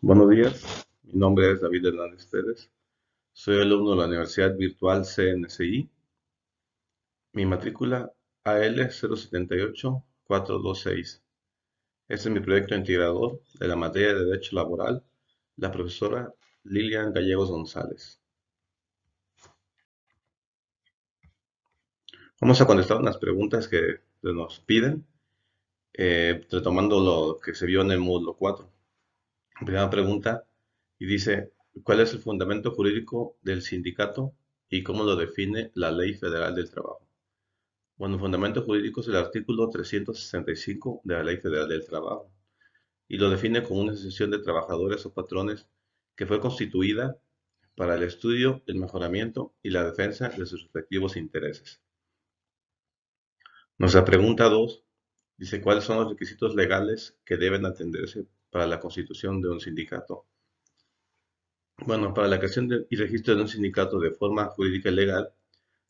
Buenos días, mi nombre es David Hernández Pérez, soy alumno de la Universidad Virtual CNCI, mi matrícula AL078426. Este es mi proyecto integrador de la materia de Derecho Laboral, la profesora Lilian Gallegos González. Vamos a contestar unas preguntas que nos piden, retomando lo que se vio en el módulo 4. Primera pregunta, y dice, ¿cuál es el fundamento jurídico del sindicato y cómo lo define la Ley Federal del Trabajo? Bueno, el fundamento jurídico es el artículo 365 de la Ley Federal del Trabajo y lo define como una asociación de trabajadores o patrones que fue constituida para el estudio, el mejoramiento y la defensa de sus respectivos intereses. Nuestra pregunta 2 dice, ¿cuáles son los requisitos legales que deben atenderse para la constitución de un sindicato? Bueno, para la creación y registro de un sindicato de forma jurídica y legal,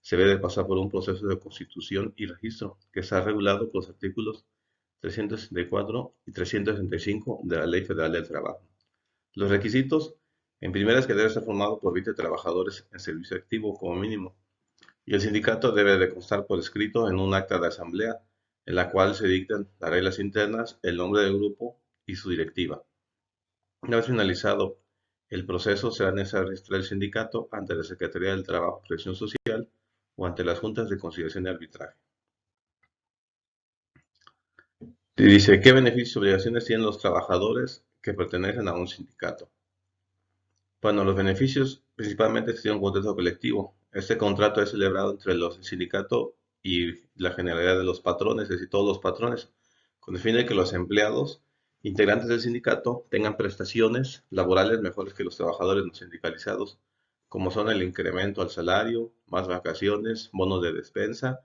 se debe pasar por un proceso de constitución y registro que está regulado por los artículos 364 y 365 de la Ley Federal del Trabajo. Los requisitos, en primera, es que debe ser formado por 20 trabajadores en servicio activo como mínimo, y el sindicato debe de constar por escrito en un acta de asamblea, en la cual se dictan las reglas internas, el nombre del grupo y su directiva. Una vez finalizado el proceso, será necesario registrar el sindicato ante la Secretaría del Trabajo y Protección Social o ante las juntas de conciliación y arbitraje. Y dice, ¿qué beneficios y obligaciones tienen los trabajadores que pertenecen a un sindicato? Bueno, los beneficios principalmente tienen un contrato colectivo. Este contrato es celebrado entre el sindicato y la generalidad de los patrones, es decir, todos los patrones, con el fin de que los empleados integrantes del sindicato tengan prestaciones laborales mejores que los trabajadores no sindicalizados, como son el incremento al salario, más vacaciones, bonos de despensa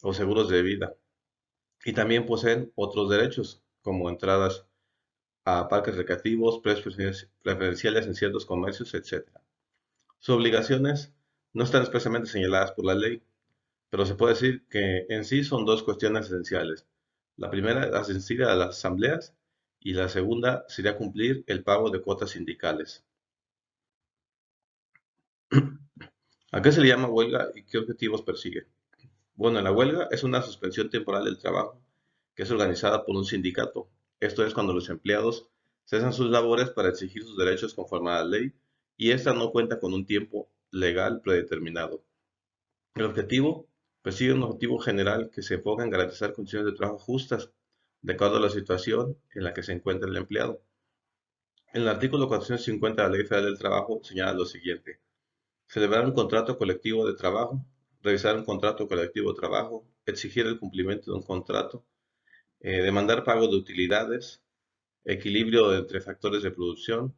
o seguros de vida. Y también poseen otros derechos, como entradas a parques recreativos, precios preferenciales en ciertos comercios, etc. Sus obligaciones no están expresamente señaladas por la ley, pero se puede decir que en sí son dos cuestiones esenciales. La primera es asistir a las asambleas y la segunda sería cumplir el pago de cuotas sindicales. ¿A qué se le llama huelga y qué objetivos persigue? Bueno, la huelga es una suspensión temporal del trabajo que es organizada por un sindicato. Esto es cuando los empleados cesan sus labores para exigir sus derechos conforme a la ley y esta no cuenta con un tiempo legal predeterminado. El objetivo persigue un objetivo general que se enfoca en garantizar condiciones de trabajo justas de acuerdo a la situación en la que se encuentra el empleado. En el artículo 450 de la Ley Federal del Trabajo señala lo siguiente: celebrar un contrato colectivo de trabajo, revisar un contrato colectivo de trabajo, exigir el cumplimiento de un contrato, demandar pago de utilidades, equilibrio entre factores de producción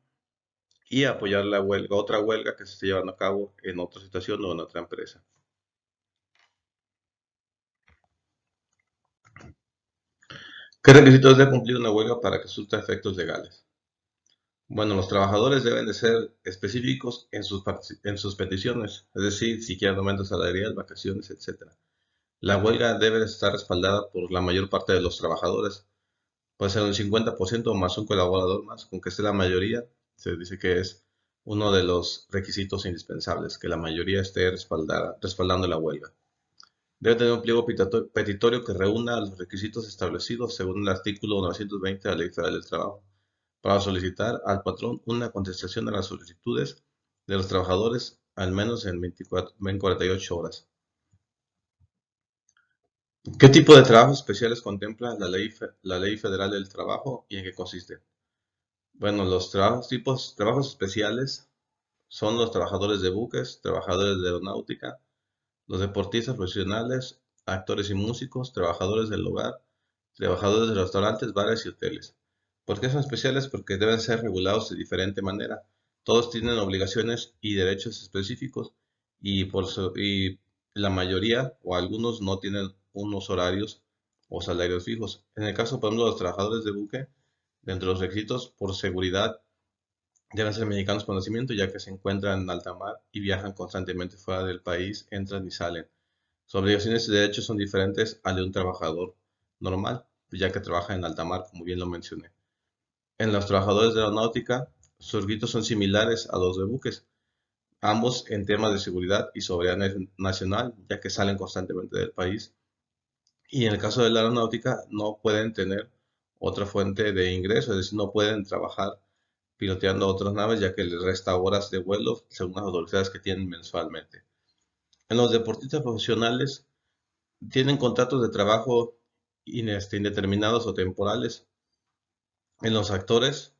y apoyar la huelga, otra huelga que se esté llevando a cabo en otra situación o en otra empresa. ¿Qué requisitos debe cumplir una huelga para que surta efectos legales? Bueno, los trabajadores deben de ser específicos en sus peticiones, es decir, si quieren aumento salarial, vacaciones, etc. La huelga debe estar respaldada por la mayor parte de los trabajadores. Puede ser un 50% más un colaborador más, con que esté la mayoría, se dice que es uno de los requisitos indispensables, que la mayoría esté respaldando la huelga. Debe tener un pliego petitorio que reúna los requisitos establecidos según el artículo 920 de la Ley Federal del Trabajo, para solicitar al patrón una contestación a las solicitudes de los trabajadores al menos en 48 horas. ¿Qué tipo de trabajos especiales contempla la Ley Federal del Trabajo y en qué consiste? Bueno, los trabajos especiales son los trabajadores de buques, trabajadores de aeronáutica, los deportistas profesionales, actores y músicos, trabajadores del hogar, trabajadores de restaurantes, bares y hoteles. ¿Por qué son especiales? Porque deben ser regulados de diferente manera. Todos tienen obligaciones y derechos específicos y la mayoría o algunos no tienen unos horarios o salarios fijos. En el caso, por ejemplo, de los trabajadores de buque, dentro de los requisitos por seguridad deben ser mexicanos con nacimiento, ya que se encuentran en alta mar y viajan constantemente fuera del país, entran y salen. Sus obligaciones y derechos son diferentes al de un trabajador normal, ya que trabaja en alta mar, como bien lo mencioné. En los trabajadores de aeronáutica, Sus requisitos son similares a los de buques, ambos en temas de seguridad y soberanía nacional, ya que salen constantemente del país. Y en el caso de la aeronáutica, no pueden tener otra fuente de ingreso, es decir, no pueden trabajar piloteando otras naves, ya que les resta horas de vuelo según las autoridades que tienen mensualmente. En los deportistas profesionales, tienen contratos de trabajo indeterminados o temporales. En los actores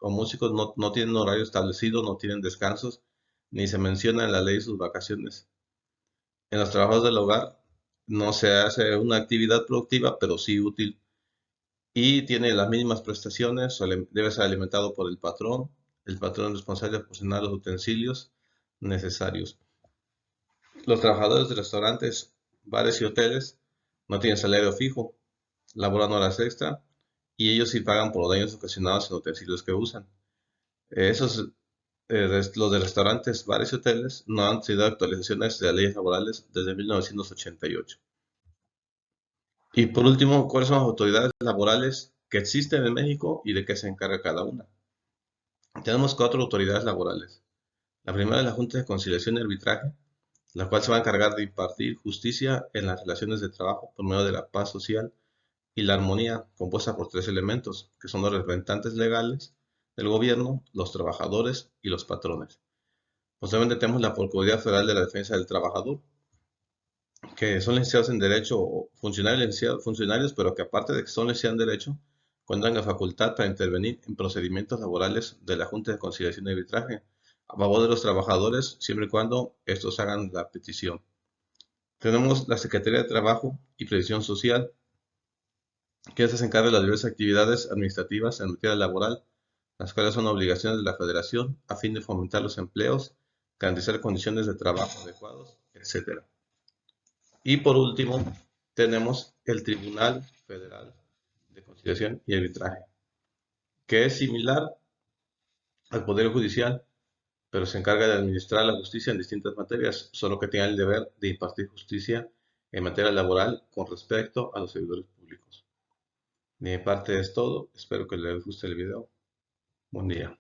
o músicos no tienen horario establecido, no tienen descansos, ni se menciona en la ley sus vacaciones. En los trabajos del hogar no se hace una actividad productiva, pero sí útil, y tiene las mínimas prestaciones, debe ser alimentado por el patrón es responsable de proporcionar los utensilios necesarios. Los trabajadores de restaurantes, bares y hoteles no tienen salario fijo, laboran horas extra y ellos sí pagan por los daños ocasionados en utensilios que usan. Los de restaurantes, bares y hoteles no han sido actualizaciones de las leyes laborales desde 1988. Y por último, ¿cuáles son las autoridades laborales que existen en México y de qué se encarga cada una? Tenemos 4 autoridades laborales. La primera es la Junta de Conciliación y Arbitraje, la cual se va a encargar de impartir justicia en las relaciones de trabajo por medio de la paz social y la armonía, compuesta por 3 elementos, que son los representantes legales del gobierno, los trabajadores y los patrones. Posteriormente tenemos la Procuraduría Federal de la Defensa del Trabajador, que son licenciados en Derecho o funcionarios, pero que aparte de que son licenciados en Derecho, cuentan la facultad para intervenir en procedimientos laborales de la Junta de Conciliación y Arbitraje a favor de los trabajadores, siempre y cuando estos hagan la petición. Tenemos la Secretaría de Trabajo y Previsión Social, que se encarga de las diversas actividades administrativas en materia laboral, las cuales son obligaciones de la Federación a fin de fomentar los empleos, garantizar condiciones de trabajo adecuados, etc. Y por último, tenemos el Tribunal Federal de Conciliación y Arbitraje, que es similar al Poder Judicial, pero se encarga de administrar la justicia en distintas materias, solo que tiene el deber de impartir justicia en materia laboral con respecto a los servidores públicos. De mi parte es todo, espero que les guste el video. Buen día.